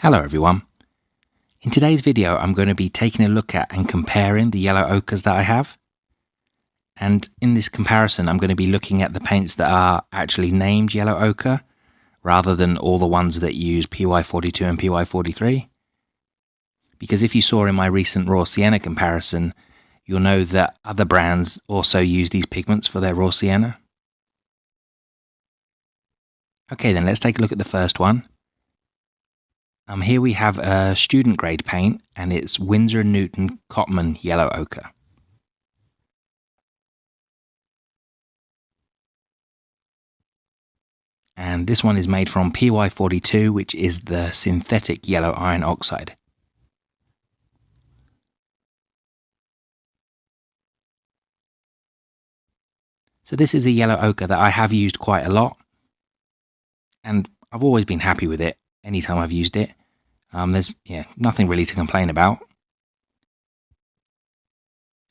Hello everyone. In today's video I'm going to be taking a look at and comparing the yellow ochres that I have. And in this comparison I'm going to be looking at the paints that are actually named yellow ochre rather than all the ones that use PY42 and PY43. Because if you saw in my recent raw sienna comparison, you'll know that other brands also use these pigments for their raw sienna. Okay, then let's take a look at the first one. Here we have a student grade paint, and it's Winsor & Newton Cotman Yellow Ochre. And this one is made from PY42, which is the synthetic yellow iron oxide. So this is a yellow ochre that I have used quite a lot, and I've always been happy with it anytime I've used it. There's nothing really to complain about.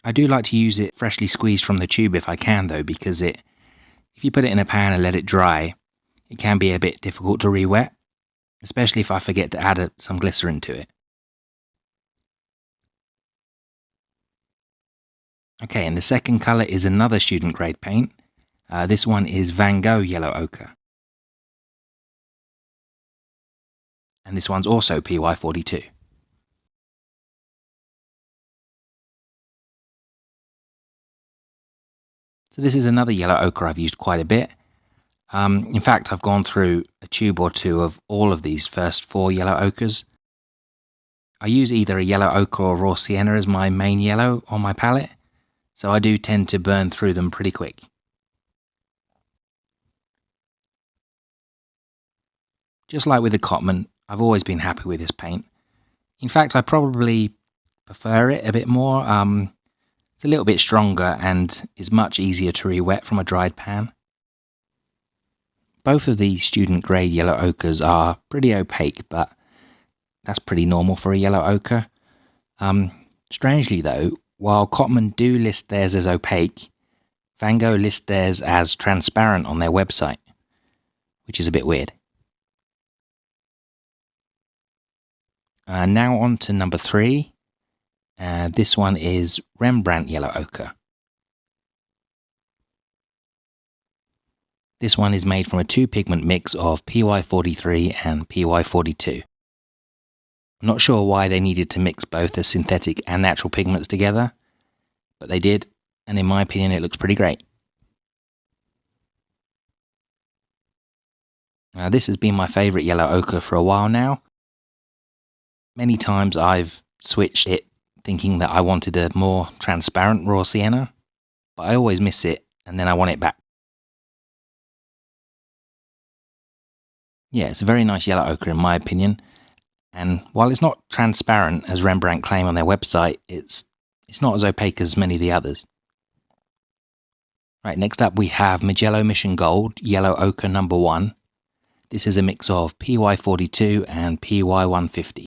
I do like to use it freshly squeezed from the tube if I can though, because if you put it in a pan and let it dry, it can be a bit difficult to re-wet, especially if I forget to add some glycerin to it. Okay, and the second colour is another student grade paint. This one is Van Gogh Yellow Ochre. And this one's also PY42. So this is another yellow ochre I've used quite a bit. In fact, I've gone through a tube or two of all of these first 4 yellow ochres. I use either a yellow ochre or raw sienna as my main yellow on my palette, so I do tend to burn through them pretty quick. Just like with the Cotman, I've always been happy with this paint. In fact, I probably prefer it a bit more. It's a little bit stronger and is much easier to re-wet from a dried pan. Both of these student grade yellow ochres are pretty opaque, but that's pretty normal for a yellow ochre. Strangely though, while Cotman do list theirs as opaque, Van Gogh list theirs as transparent on their website, which is a bit weird. Now on to number 3. This one is Rembrandt Yellow Ochre. This one is made from a 2-pigment mix of PY43 and PY42. I'm not sure why they needed to mix both the synthetic and natural pigments together, but they did, and in my opinion it looks pretty great. This has been my favourite yellow ochre for a while now. Many times I've switched it thinking that I wanted a more transparent raw sienna, but I always miss it and then I want it back. Yeah, it's a very nice yellow ochre in my opinion, and while it's not transparent as Rembrandt claim on their website, it's not as opaque as many of the others. Right, next up we have Mijello Mission Gold Yellow Ochre number 1. This is a mix of PY42 and PY150.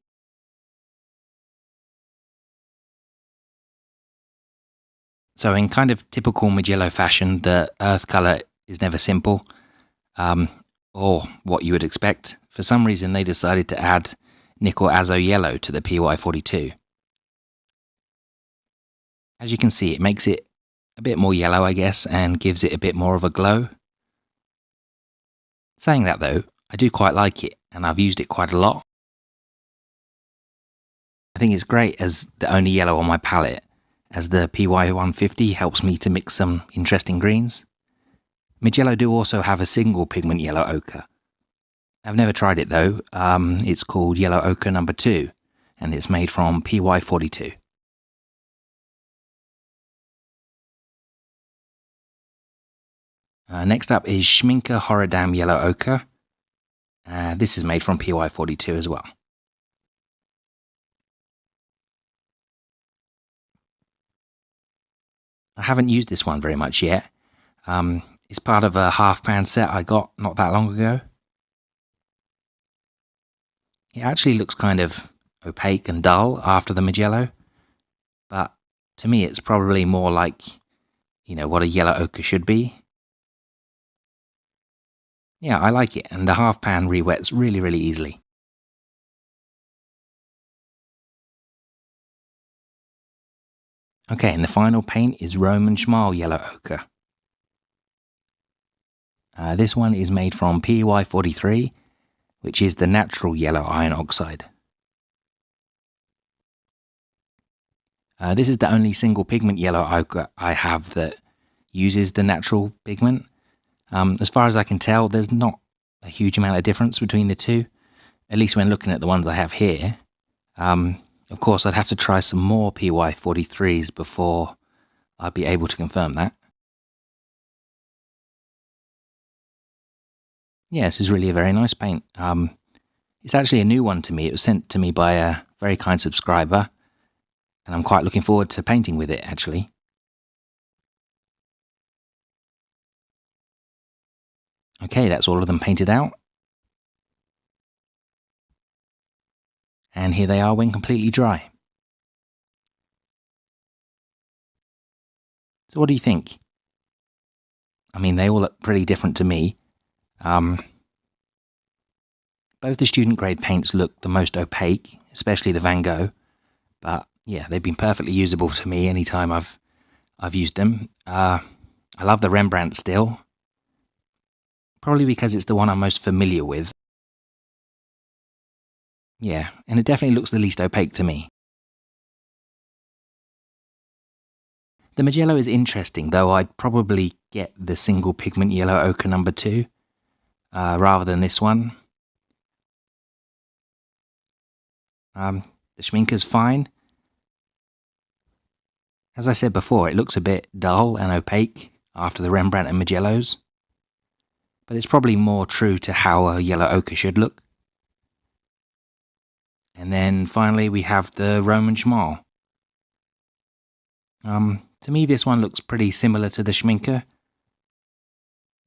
So in kind of typical Mijello fashion, the earth colour is never simple, or what you would expect. For some reason they decided to add nickel azo yellow to the PY42. As you can see, it makes it a bit more yellow, I guess, and gives it a bit more of a glow. Saying that though, I do quite like it, and I've used it quite a lot. I think it's great as the only yellow on my palette, as the PY150 helps me to mix some interesting greens. Mijello do also have a single pigment yellow ochre. I've never tried it though. It's called Yellow Ochre number 2, and it's made from PY42. Next up is Schmincke Horror-Dam Yellow Ochre. This is made from PY42 as well. I haven't used this one very much yet. It's part of a half-pan set I got not that long ago. It actually looks kind of opaque and dull after the Mijello, but to me it's probably more like, what a yellow ochre should be. Yeah, I like it, and the half-pan re-wets really, really easily. Okay, and the final paint is Roman Szmal yellow ochre. This one is made from PY43, which is the natural yellow iron oxide. This is the only single pigment yellow ochre I have that uses the natural pigment. As far as I can tell, there's not a huge amount of difference between the two, at least when looking at the ones I have here. Of course, I'd have to try some more PY43s before I'd be able to confirm that. Yeah, this is really a very nice paint. It's actually a new one to me. It was sent to me by a very kind subscriber, and I'm quite looking forward to painting with it, actually. Okay, that's all of them painted out. And here they are when completely dry. So what do you think? I mean, they all look pretty different to me. Both the student grade paints look the most opaque, especially the Van Gogh. But yeah, they've been perfectly usable to me anytime I've used them. I love the Rembrandt still, probably because it's the one I'm most familiar with. Yeah, and it definitely looks the least opaque to me. The Mijello is interesting, though I'd probably get the single pigment yellow ochre number 2 rather than this one. The Schmincke's fine. As I said before, it looks a bit dull and opaque after the Rembrandt and Mijellos, but it's probably more true to how a yellow ochre should look. And then finally we have the Roman Szmal. To me this one looks pretty similar to the Schmincke,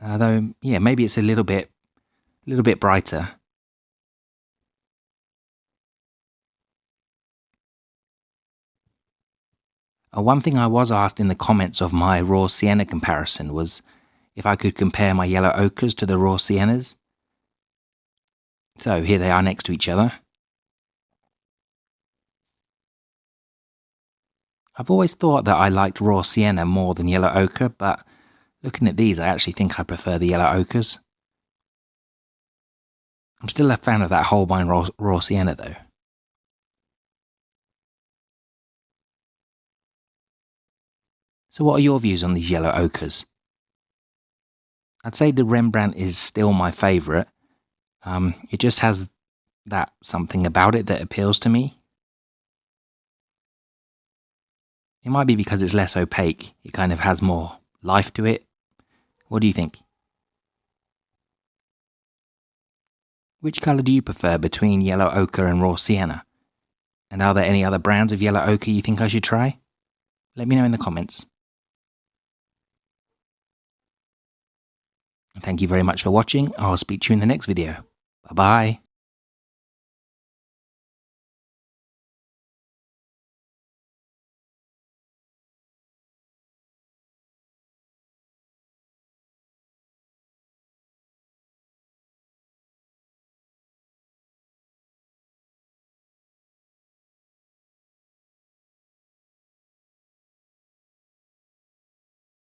though yeah, maybe it's a little bit brighter. One thing I was asked in the comments of my raw sienna comparison was if I could compare my yellow ochres to the raw siennas. So here they are next to each other. I've always thought that I liked raw sienna more than yellow ochre, but looking at these I actually think I prefer the yellow ochres. I'm still a fan of that Holbein raw sienna though. So what are your views on these yellow ochres? I'd say the Rembrandt is still my favourite. It just has that something about it that appeals to me. It might be because it's less opaque. It kind of has more life to it. What do you think? Which colour do you prefer between yellow ochre and raw sienna? And are there any other brands of yellow ochre you think I should try? Let me know in the comments. And thank you very much for watching. I'll speak to you in the next video. Bye bye.